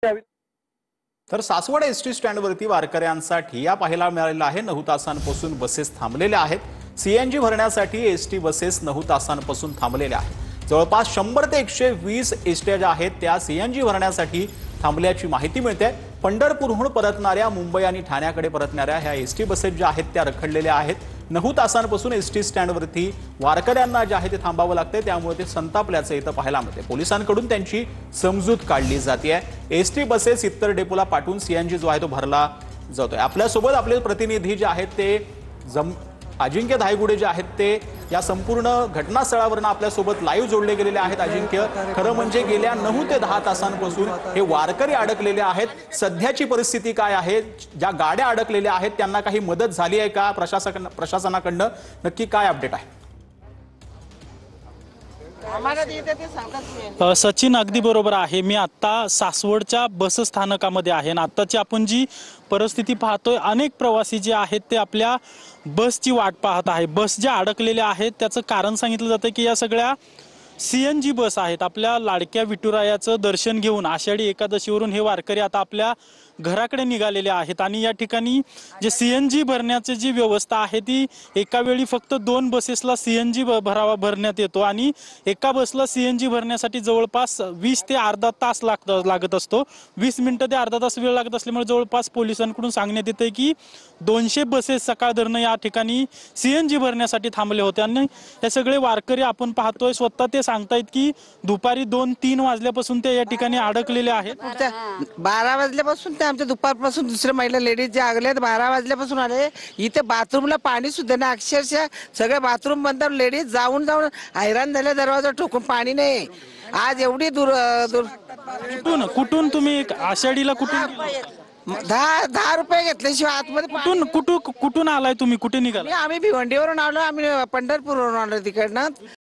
तर सासवड एसटी स्टँडवरती वारकऱ्यांसाठी या पाहायला मिळालेला आहे 9 तासांपासून बसेस थांबलेल्या आहेत। सीएनजी भरण्यासाठी एसटी बसेस 9 तासांपासून थांबलेल्या आहेत। जवळपास 100 ते 120 एसटी ज्या आहेत त्या सीएनजी भरण्यासाठी थांबल्याची माहिती मिळते। पंढरपूरहून परतणाऱ्या मुंबई आणि ठाण्याकडे परतणाऱ्या ह्या एसटी बसेस ज्या आहेत त्या रखडलेल्या आहेत। 9 तासांपासून एसटी स्टँडवरती वारकऱ्यांना जे आहे ते थांबावं लागते, त्यामुळे ते संतापल्याचं इथं पाहायला मिळते। पोलिसांकडून त्यांची समजूत काढली जाते आहे। एसटी बसेस इतर डेपोला पाठवून सीएनजी जो आहे तो भरला जातोय। आपल्यासोबत आपले प्रतिनिधी जे आहेत ते अजिंक्य धायगुडे जे आहेत ते या संपूर्ण घटनास्थळावरून आपल्यासोबत लाईव्ह जोडले गेलेले आहेत। अजिंक्य, खरं म्हणजे गेल्या 9 ते 10 तासांपासून हे वारकरी अडकलेले आहेत। सध्याची परिस्थिती काय आहे? ज्या गाड्या अडकलेल्या आहेत त्यांना काही मदत झाली आहे का? प्रशासनाकडनं नक्की काय अपडेट आहे? सचिन, अगदी बरोबर आहे। मी आता सासवडच्या बस स्थानकामध्ये आहे आणि आताची आपण जी परिस्थिती पाहतोय, अनेक प्रवासी जे आहेत ते आपल्या बसची वाट पाहत आहे। बस ज्या अडकलेल्या आहेत त्याचं कारण सांगितलं जातं की या सगळ्या सीएनजी बस आहेत। आपल्या लाडक्या विठुरायाचं दर्शन घेऊन आषाढी एकादशीवरून हे वारकरी आता आपल्या घराकडे निघालेले आहेत आणि या ठिकाणी जे सीएनजी भरण्याची जी व्यवस्था आहे ती एका वेळी फक्त 2 बसेसला सीएनजी भरण्यात येतो आणि एका बसला सीएनजी भरण्यासाठी जवळपास 20 ते अर्धा तास लागत असतो। 20 मिनिटं ते अर्धा तास वेळ लागत असल्यामुळे जवळपास पोलिसांकडून सांगण्यात येते की 200 बसेस सकाळ धरणं या ठिकाणी सीएनजी भरण्यासाठी थांबले होते आणि हे सगळे वारकरी आपण पाहतोय स्वतः ते सांगतायत की दुपारी 2-3 वाजल्यापासून ते या ठिकाणी अडकलेले आहेत। 12 वाजल्यापासून ते आमच्या दुपारपासून दुसऱ्या महिला लेडीज जे आगले 12 वाजल्यापासून आले। इथे बाथरूमला पाणी सुद्धा नाही, अक्षरशः सगळे बाथरूम बंद, लेडीज जाऊन हैराण झाले, दरवाजा ठोकून पाणी नाही। आज एवढी दूर कुठून तुम्ही आषाढीला कुठून 10 रुपये घेतल्याशिवाय आतमध्ये कुठून आलाय तुम्ही? कुठे निघाला? आम्ही भिवंडीवरून आलो, आम्ही पंढरपूरवरून आलो तिकडनं।